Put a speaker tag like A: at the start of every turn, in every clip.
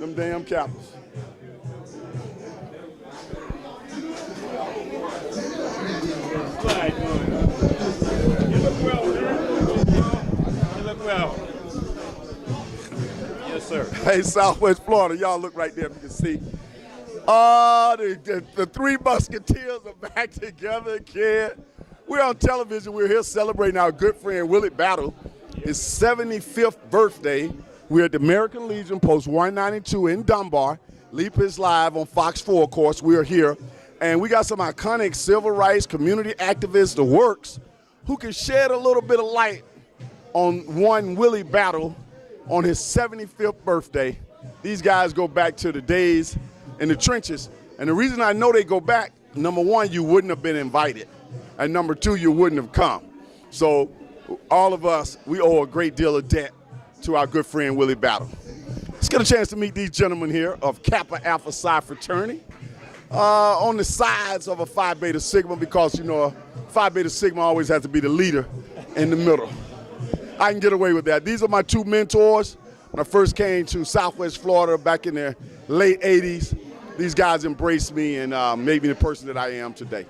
A: Them damn Capitals.
B: Right. You look well, man. You look well. Yes, sir.
A: Hey, Southwest Florida, y'all look right there if you can see. The Three Musketeers are back together again. We're on television. We're here celebrating our good friend Willie Battle, his 75th birthday. We're at the American Legion, Post 192 in Dunbar. Leap is live on Fox 4, of course. We are here. And we got some iconic civil rights, community activists, the works, who can shed a little bit of light on one Willie Battle on his 75th birthday. These guys go back to the days in the trenches. And the reason I know they go back, number one, you wouldn't have been invited. And number two, you wouldn't have come. So all of us, we owe a great deal of debt to our good friend Willie Battle. Let's get a chance to meet these gentlemen here of Kappa Alpha Psi fraternity. On the sides of a Phi Beta Sigma, because, you know, Phi Beta Sigma always has to be the leader in the middle. I can get away with that. These are my two mentors. When I first came to Southwest Florida back in the late 80s, these guys embraced me and made me the person that I am today.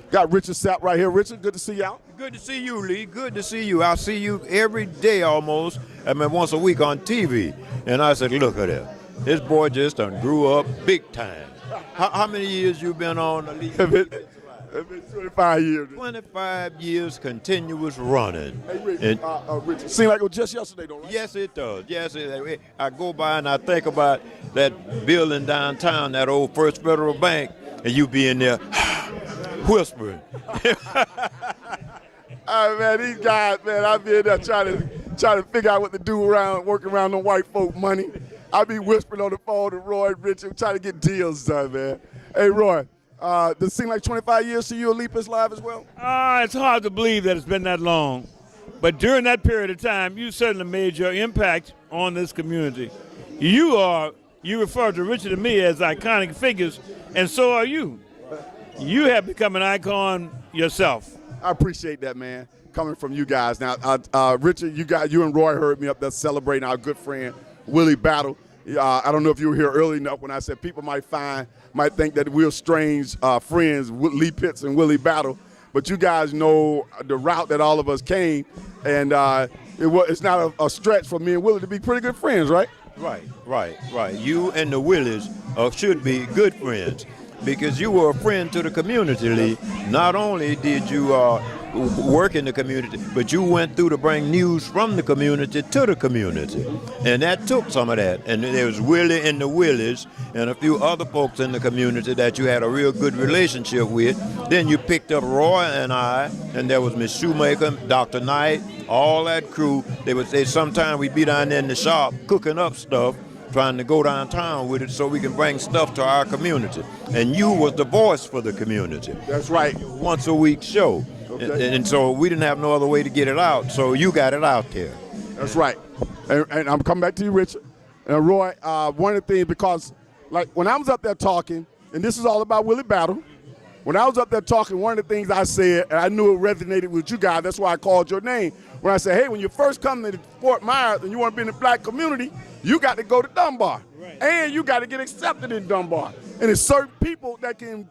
A: Got Richard Sapp right here. Richard, good to see you out.
C: Good to see you, Lee. Good to see you. I see you every day almost, I mean once a week on TV. And I said, look at that. This boy just done grew up big time. How many years you been on the league?
A: It's been 25 years.
C: 25 years continuous running.
A: Hey, Richard, seemed like it was just yesterday, though, right?
C: Yes, it does. Yes, I go by and I think about that building downtown, that old First Federal Bank, and you be in there whispering.
A: Man, these guys, man, I be in there trying to figure out what to do working around them white folk money. I be whispering on the phone to Roy and Richard, trying to get deals done, man. Hey, Roy, does it seem like 25 years to you at Leap is Live as well?
B: It's hard to believe that it's been that long. But during that period of time, you certainly made your impact on this community. You refer to Richard and me as iconic figures, and so are you. You have become an icon yourself.
A: I appreciate that, man, coming from you guys. Now, Richard, you and Roy heard me up there celebrating our good friend Willie Battle. I don't know if you were here early enough when I said people might think that we're strange friends, Lee Pitts and Willie Battle, but you guys know the route that all of us came, and it's not a stretch for me and Willie to be pretty good friends, right?
C: Right. You and the Willies should be good friends because you were a friend to the community, Lee. Not only did you work in the community, but you went through to bring news from the community to the community. And that took some of that. And there was Willie and the Willies and a few other folks in the community that you had a real good relationship with. Then you picked up Roy and I, and there was Miss Shoemaker, Dr. Knight, all that crew. They would say sometime we'd be down there in the shop cooking up stuff, trying to go downtown with it so we can bring stuff to our community. And you was the voice for the community.
A: That's right.
C: Once a week show. Okay. And so we didn't have no other way to get it out, so you got it out there.
A: That's right. And I'm coming back to you, Richard. And Roy, one of the things, because like when I was up there talking, and this is all about Willie Battle, when I was up there talking, one of the things I said, and I knew it resonated with you guys, that's why I called your name, when I said, hey, when you first come to Fort Myers and you want to be in the black community, you got to go to Dunbar. Right. And you got to get accepted in Dunbar. And it's certain people that can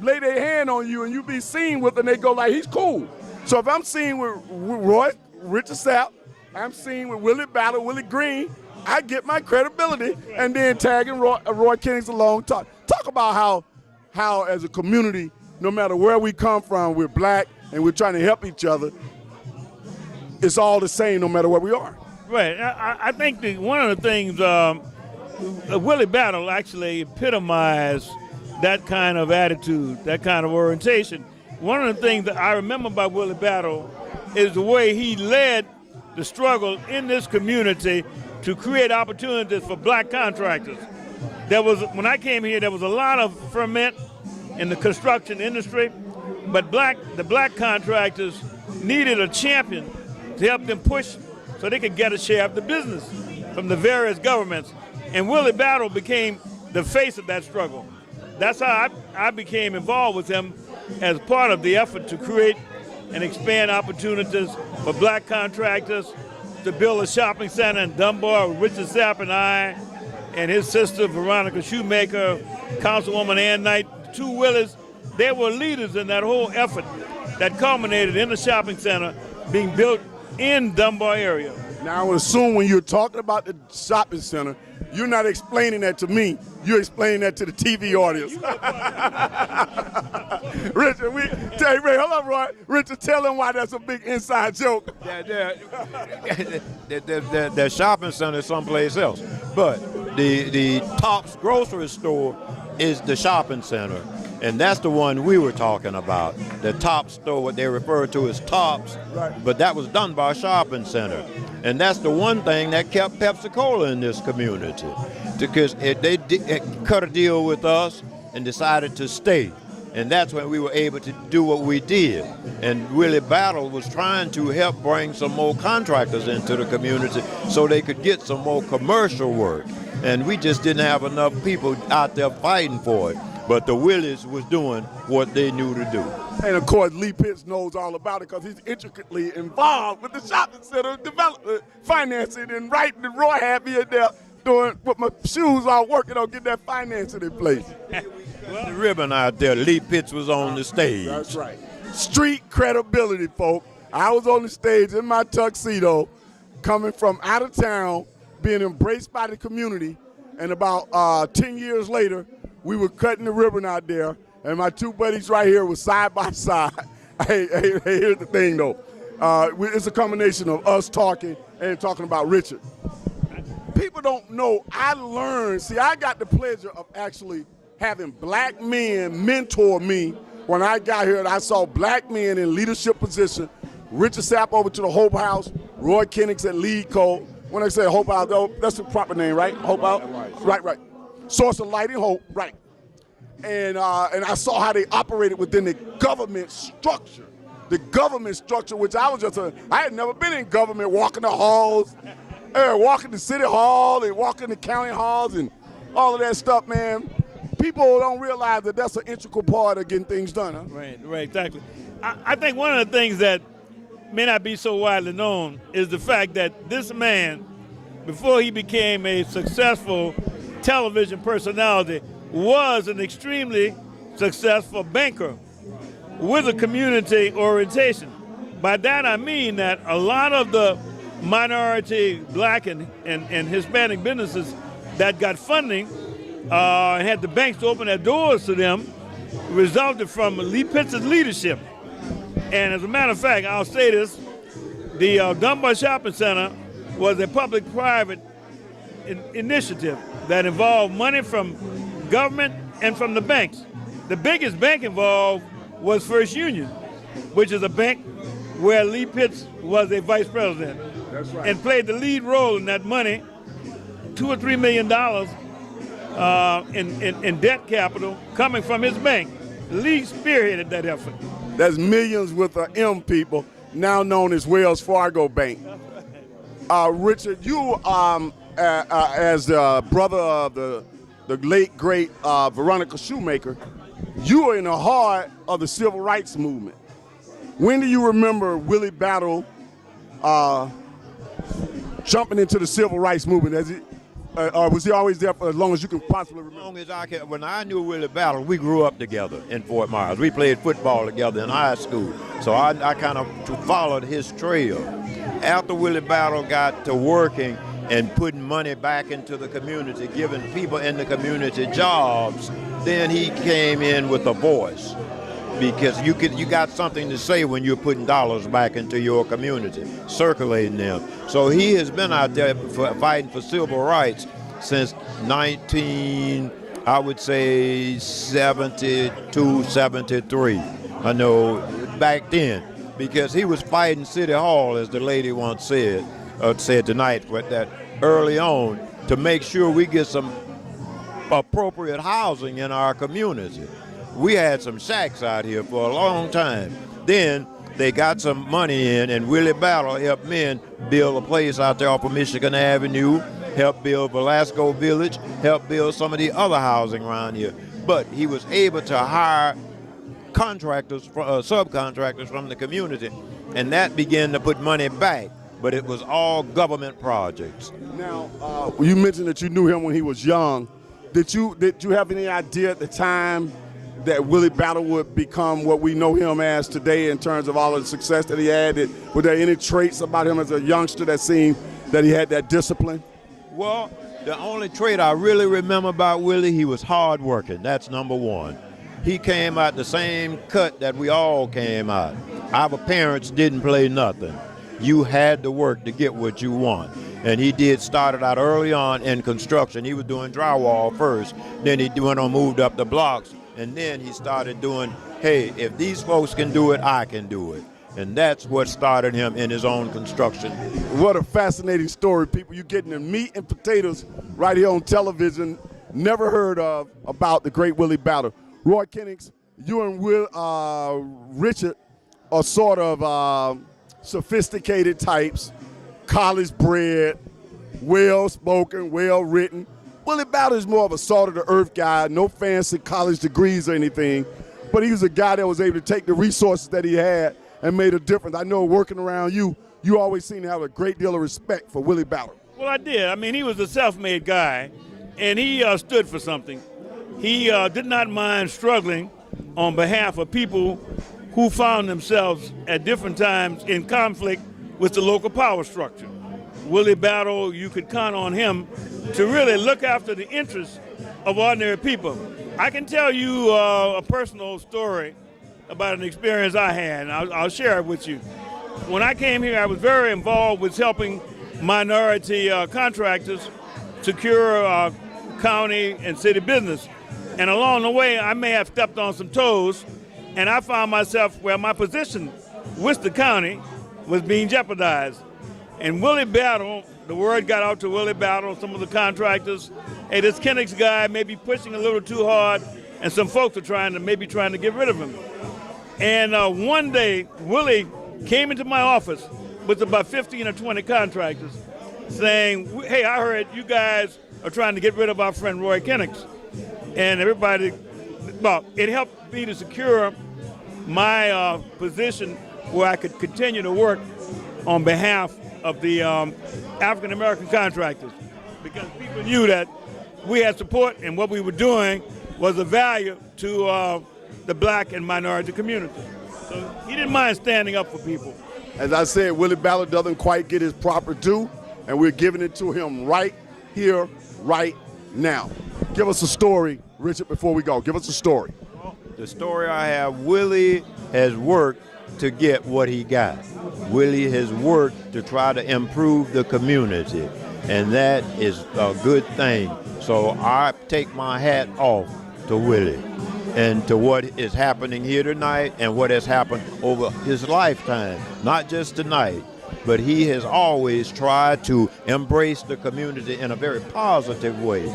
A: lay their hand on you and you be seen with, and they go like, he's cool. So if I'm seen with Roy, Richard Sapp, I'm seen with Willie Battle, Willie Green, I get my credibility, and then tagging Roy Kennix along. Talk about how as a community, no matter where we come from, we're black and we're trying to help each other. It's all the same no matter where we are.
B: Right. I think one of the things Willie Battle actually epitomized that kind of attitude, that kind of orientation. One of the things that I remember about Willie Battle is the way he led the struggle in this community to create opportunities for black contractors. When I came here, there was a lot of ferment in the construction industry, but the black contractors needed a champion to help them push so they could get a share of the business from the various governments. And Willie Battle became the face of that struggle. That's how I became involved with him as part of the effort to create and expand opportunities for black contractors, to build a shopping center in Dunbar with Richard Sapp and I, and his sister Veronica Shoemaker, Councilwoman Ann Knight, two Willies, they were leaders in that whole effort that culminated in the shopping center being built in Dunbar area.
A: Now I would assume when you're talking about the shopping center, you're not explaining that to me. You're explaining that to the TV audience. Richard, Ray, hold on, Roy. Richard, tell them why that's a big inside joke.
C: The shopping center is someplace else. But the Tops grocery store is the shopping center. And that's the one we were talking about. The Tops store, what they refer to as Tops,
A: right.
C: But that was done by a shopping center. And that's the one thing that kept Pepsi-Cola in this community. Because they cut a deal with us and decided to stay. And that's when we were able to do what we did. And Willie Battle was trying to help bring some more contractors into the community so they could get some more commercial work. And we just didn't have enough people out there fighting for it. But the Willies was doing what they knew to do.
A: And of course, Lee Pitts knows all about it because he's intricately involved with the shopping center development, financing, and writing. And Roy had me in there doing with my shoes all working on getting that financing in place.
C: The ribbon out there, Lee Pitts was on the stage.
A: That's right. Street credibility, folk. I was on the stage in my tuxedo, coming from out of town, being embraced by the community, and about 10 years later, we were cutting the ribbon out there, and my two buddies right here were side by side. Hey, here's the thing, though. It's a combination of us talking and talking about Richard. People don't know, I got the pleasure of actually having black men mentor me when I got here, and I saw black men in leadership position. Richard Sapp over to the Hope House, Roy Kennix at Lead Co. When I say Hope House, though, that's the proper name, right? Hope House? Right. Source of Light and Hope, right. And I saw how they operated within the government structure. The government structure, which I had never been in government, walking the halls, walking the city hall and walking the county halls and all of that stuff, man. People don't realize that that's an integral part of getting things done, huh?
B: Right, exactly. I think one of the things that may not be so widely known is the fact that this man, before he became a successful television personality, was an extremely successful banker with a community orientation. By that I mean that a lot of the minority black and Hispanic businesses that got funding and had the banks to open their doors to them resulted from Lee Pitts' leadership. And as a matter of fact, I'll say this, the Dunbar Shopping Center was a public-private initiative that involved money from government and from the banks. The biggest bank involved was First Union, which is a bank where Lee Pitts was a vice president.
A: That's right.
B: And played the lead role in that money, $2 or $3 million in debt capital coming from his bank. Lee spearheaded that effort.
A: That's millions with an M, people, now known as Wells Fargo Bank. Richard, you as the brother of the late, great Veronica Shoemaker, you were in the heart of the civil rights movement. When do you remember Willie Battle jumping into the civil rights movement? Or was he always there for as long as you can possibly remember?
C: As long as I can. When I knew Willie Battle, we grew up together in Fort Myers. We played football together in high school. So I kind of followed his trail. After Willie Battle got to working and putting money back into the community, giving people in the community jobs, then he came in with a voice. Because you got something to say when you're putting dollars back into your community, circulating them. So he has been out there fighting for civil rights since 72, 73. I know back then, because he was fighting City Hall, as the lady once said tonight, with that early on, to make sure we get some appropriate housing in our community. We had some shacks out here for a long time. Then they got some money in, and Willie Battle helped men build a place out there off of Michigan Avenue, helped build Velasco Village, helped build some of the other housing around here. But he was able to hire contractors, subcontractors from the community, and that began to put money back but it was all government projects.
A: Now, you mentioned that you knew him when he was young. Did you have any idea at the time that Willie Battle would become what we know him as today in terms of all of the success that he had? Were there any traits about him as a youngster that seemed that he had that discipline?
C: Well, the only trait I really remember about Willie, he was hardworking. That's number one. He came out the same cut that we all came out. Our parents didn't play nothing. You had to work to get what you want. And he started out early on in construction. He was doing drywall first, then he went on, moved up the blocks, and then he started doing, hey, if these folks can do it, I can do it. And that's what started him in his own construction.
A: What a fascinating story, people. You're getting the meat and potatoes right here on television. Never heard of about the great Willie Battle. Roy Kennix, you and Richard are sort of sophisticated types, college bred, well-spoken, well-written. Willie Battle is more of a salt-of-the-earth guy, no fancy college degrees or anything, but he was a guy that was able to take the resources that he had and made a difference. I know working around you, you always seem to have a great deal of respect for Willie Battle.
B: Well, I did. I mean, he was a self-made guy, and he stood for something. He did not mind struggling on behalf of people who found themselves at different times in conflict with the local power structure. Willie Battle, you could count on him to really look after the interests of ordinary people. I can tell you a personal story about an experience I had, and I'll share it with you. When I came here, I was very involved with helping minority contractors secure county and city business. And along the way, I may have stepped on some toes, and I found myself where my position with the county was being jeopardized. And Willie Battle, the word got out to Willie Battle, some of the contractors, hey, this Kennix guy may be pushing a little too hard, and some folks are maybe trying to get rid of him. And one day, Willie came into my office with about 15 or 20 contractors saying, hey, I heard you guys are trying to get rid of our friend Roy Kennix. And everybody, well, it helped me to secure my position where I could continue to work on behalf of the African-American contractors, because people knew that we had support and what we were doing was of value to the black and minority community. So he didn't mind standing up for people.
A: As I said, Willie Battle doesn't quite get his proper due, and we're giving it to him right here, right now. Give us a story, Richard, before we go. Give us a story.
C: Well, the story I have, Willie has worked to get what he got. Willie has worked to try to improve the community, and that is a good thing. So I take my hat off to Willie and to what is happening here tonight and what has happened over his lifetime, not just tonight, but he has always tried to embrace the community in a very positive way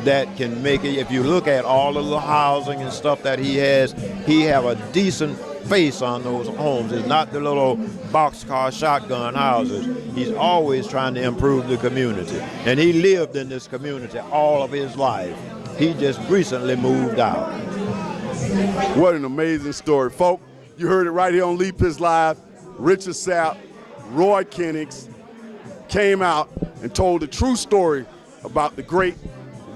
C: that can make it. If you look at all of the housing and stuff that he has a decent face on those homes. It's not the little boxcar shotgun houses. He's always trying to improve the community. And he lived in this community all of his life. He just recently moved out.
A: What an amazing story. Folks, you heard it right here on Leap Is Live. Richard Sapp, Roy Kennix came out and told the true story about the great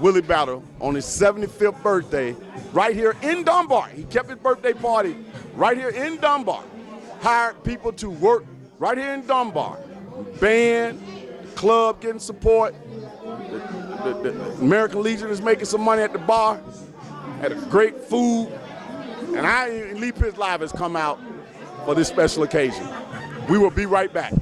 A: Willie Battle on his 75th birthday right here in Dunbar. He kept his birthday party right here in Dunbar. Hired people to work right here in Dunbar. Band, club getting support. The American Legion is making some money at the bar. Had a great food. And Leap Is Live has come out for this special occasion. We will be right back.